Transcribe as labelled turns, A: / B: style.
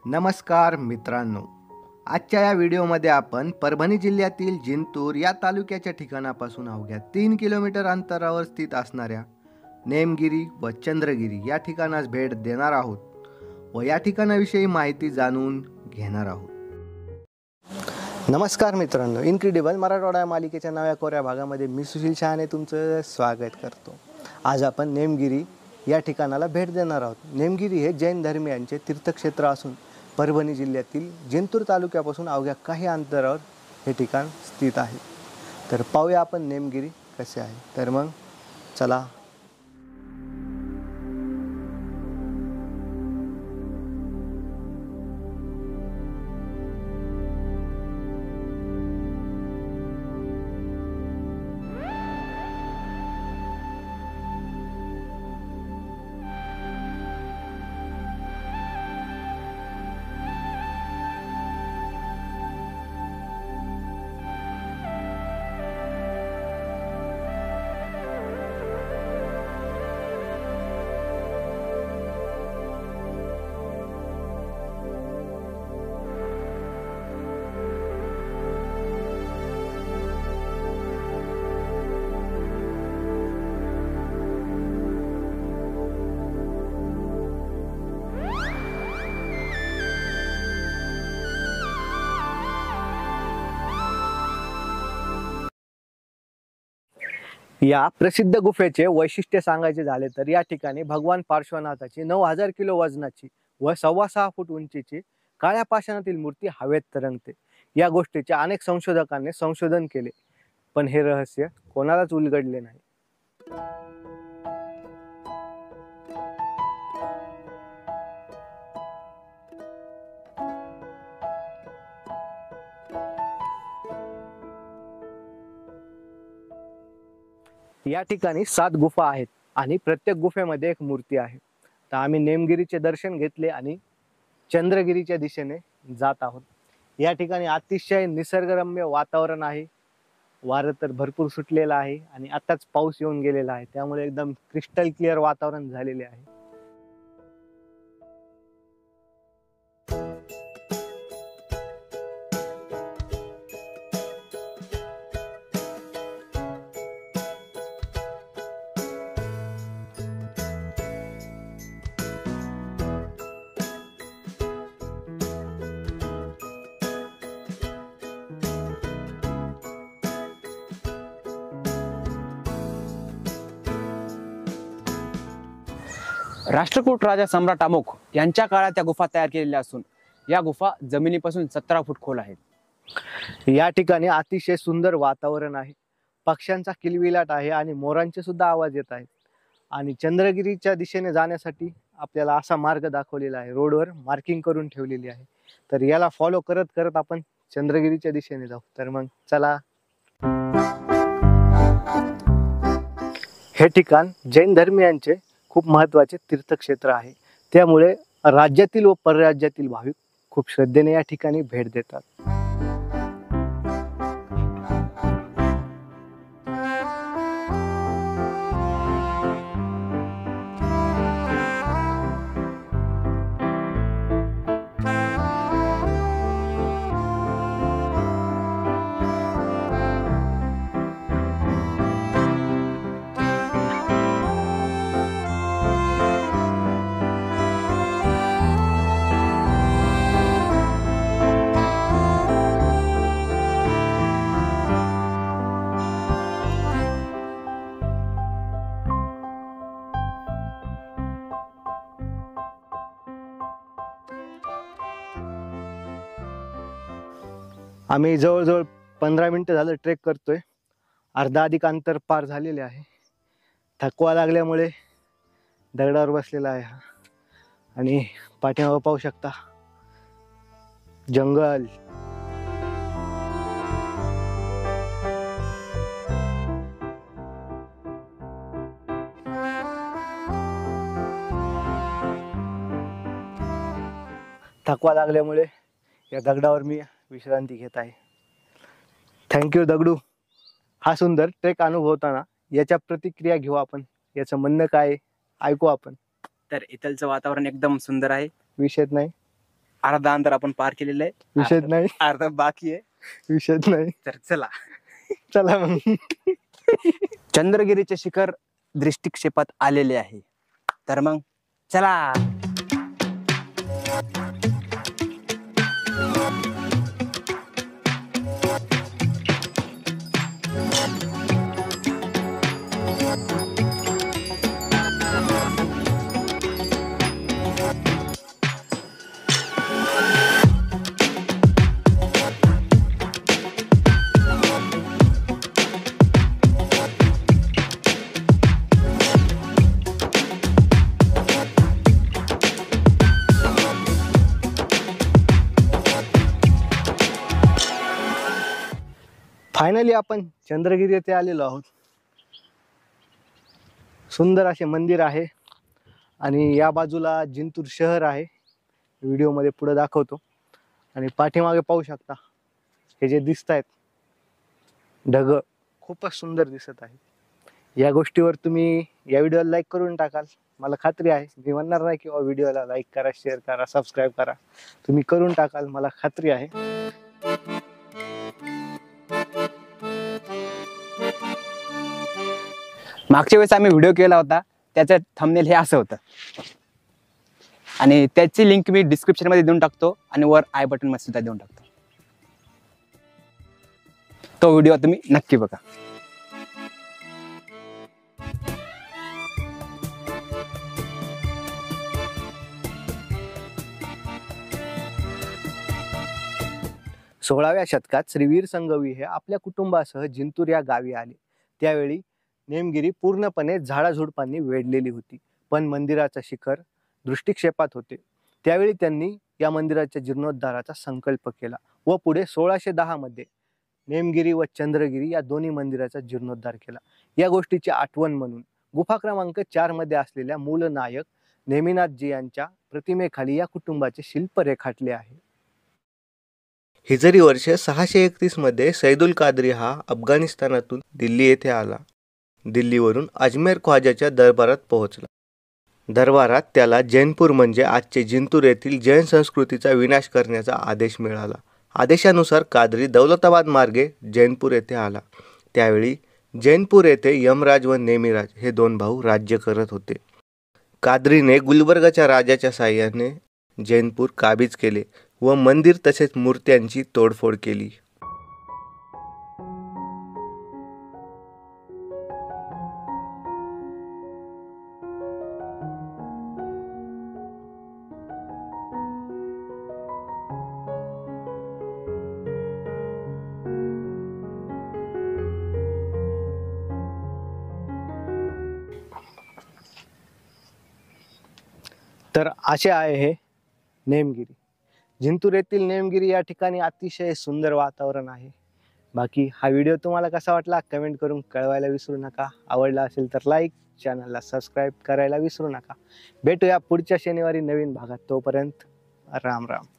A: नमस्कार मित्रांनो, आजच्या या व्हिडिओमध्ये आपण परभणी जिल्ह्यातील जिंतूर या तालुक्याच्या ठिकाणापासून अवघ्या 3 किलोमीटर अंतरावर स्थित असणाऱ्या नेमगिरी व चंद्रगिरी या ठिकाणास भेट देणार आहोत व या ठिकाणाविषयी माहिती जाणून घेणार आहोत। नमस्कार मित्रांनो, इनक्रेडिबल मराठवाडा या मालिकेच्या नव्या कोऱ्या भागामध्ये मी सुशील शहाणे तुमचं स्वागत करतो। आज आपण नेमगिरी या ठिकाणाला भेट देणार आहोत। नेमगिरी हे जैन धर्मियांचे तीर्थक्षेत्र असून परभणी जिल्ह्यातील जिंतूर तालुक्यापासून अवघ्या काही अंतरावर हे ठिकाण स्थित आहे। तर पाहूया आपण नेमगिरी कसे आहे। तर मग चला। या प्रसिद्ध गुफेचे वैशिष्ट्य सांगायचे झाले तर या ठिकाणी भगवान पार्श्वनाथाची 9000 किलो वजनाची व 6.25 फूट उंचीची काळ्या पाषाणातील मूर्ती हवेत तरंगते। या गोष्टीचे अनेक संशोधकांनी संशोधन केले, पण हे रहस्य कोणालाच उलगडले नाही। या ठिकाणी 7 गुफा आहेत आणि प्रत्येक गुफेमध्ये एक मूर्ती आहे। तर आम्ही नेमगिरीचे दर्शन घेतले आणि चंद्रगिरीच्या दिशेने जात आहोत। या ठिकाणी अतिशय निसर्गरम्य वातावरण आहे। वारं तर भरपूर सुटलेलं आहे आणि आताच पाऊस येऊन गेलेला आहे, त्यामुळे एकदम क्रिस्टल क्लिअर वातावरण झालेले आहे।
B: राष्ट्रकूट राजा सम्राट अमोक यांच्या काळात त्या गुफा तयार केलेल्या असून या गुफा जमिनीपासून 17 फूट खोल आहेत।
A: या ठिकाणी अतिशय सुंदर वातावरण आहे। पक्ष्यांचा किलबिलाट आहे आणि मोरांचे सुद्धा आवाज येत आहेत। आणि चंद्रगिरीच्या दिशेने जाण्यासाठी आपल्याला असा मार्ग दाखवलेला आहे, रोडवर मार्किंग करून ठेवलेली आहे। तर याला फॉलो करत करत आपण चंद्रगिरीच्या दिशेने जाऊ। तर मग चला। हे ठिकाण जैन धर्मियांचे खूप महत्त्वाचे तीर्थक्षेत्र आहे, त्यामुळे राज्यातील व परराज्यातील भाविक खूप श्रद्धेने या ठिकाणी भेट देतात। आम्ही जवळजवळ 15 मिनिटं झालं ट्रेक करतोय। अर्धा अधिक अंतर पार झालेले आहे। थकवा लागल्यामुळे दगडावर बसलेला आहे हा, आणि पाठीमागे पाहू शकता जंगल। थकवा लागल्यामुळे या दगडावर मी विश्रांती घेत आहे। थँक्यू दगडू। हा सुंदर ट्रेक अनुभवताना याच्या प्रतिक्रिया घेऊ आपण, याचं म्हणणं काय ऐकू आपण।
B: तर इथलचं वातावरण एकदम सुंदर आहे,
A: विषयच नाही।
B: अर्धा अंतर आपण पार केलेलं आहे.
A: विषयच नाही.
B: अर्धा बाकी आहे.
A: विषयच नाही.
B: तर चला
A: चला मग.
B: चंद्रगिरीचे शिखर दृष्टिक्षेपात आलेले आहे. तर मग चला.
A: फायनली आपण चंद्रगिरी येथे आलेलो आहोत. सुंदर असे मंदिर आहे आणि या बाजूला जिंतूर शहर आहे. व्हिडिओमध्ये पुढे दाखवतो. आणि पाठीमागे पाहू शकता हे जे दिसत आहेत ढग खूपच सुंदर दिसत आहे. या गोष्टीवर तुम्ही या व्हिडिओला लाईक करून टाकाल मला खात्री आहे. मी म्हणणार नाही की व्हिडिओला लाईक करा, शेअर करा, सबस्क्राईब करा. तुम्ही करून टाकाल मला खात्री आहे.
B: मागच्या वेळेस आम्ही व्हिडिओ केला होता त्याचं थंबनेल हे असं होतं आणि त्याची लिंक मी डिस्क्रिप्शन मध्ये देऊन टाकतो आणि वर आय बटन मध्ये सुद्धा देऊन टाकतो. तो व्हिडिओ तुम्ही नक्की बघा.
A: सोळाव्या शतकात श्रीवीर संघवी हे आपल्या कुटुंबासह जिंतूर या गावी आले. त्यावेळी नेमगिरी पूर्णपणे झाडाझुडपांनी वेढलेली होती, पण मंदिराचं शिखर दृष्टिक्षेपात होते. त्यावेळी त्यांनी या मंदिराच्या जीर्णोद्धाराचा संकल्प केला व पुढे 1610 मध्ये नेमगिरी व चंद्रगिरी या दोन्ही मंदिराचा जीर्णोद्धार केला. या गोष्टीची आठवण म्हणून गुफा क्रमांक 4 मध्ये असलेल्या मूलनायक नेमिनाथजी यांच्या प्रतिमेखाली या कुटुंबाचे शिल्प रेखाटले आहे. हिजरी वर्ष 631 मध्ये सैदुल कादरी हा अफगाणिस्तानातून दिल्ली येथे आला. दिल्लीवरून अजमेर ख्वाजाच्या दरबारात पोहोचला. दरबारात त्याला जैनपूर म्हणजे आजचे जिंतूर येथील जैन संस्कृतीचा विनाश करण्याचा आदेश मिळाला. आदेशानुसार कादरी दौलताबाद मार्गे जैनपूर येथे आला. त्यावेळी जैनपूर येथे यमराज व नेमिराज हे दोन भाऊ राज्य करत होते. कादरीने गुलबर्गाच्या राजाच्या साहाय्याने जैनपूर काबीज केले व मंदिर तसेच मूर्त्यांची तोडफोड केली. तर असे आहे हे नेमगिरी. जिंतूर येथील नेमगिरी या ठिकाणी अतिशय सुंदर वातावरण आहे. बाकी हा व्हिडिओ तुम्हाला कसा वाटला कमेंट करून कळवायला विसरू नका. आवडला असेल तर लाईक, चॅनलला सबस्क्राईब करायला विसरू नका. भेटूया पुढच्या शनिवारी नवीन भागात. तोपर्यंत राम राम.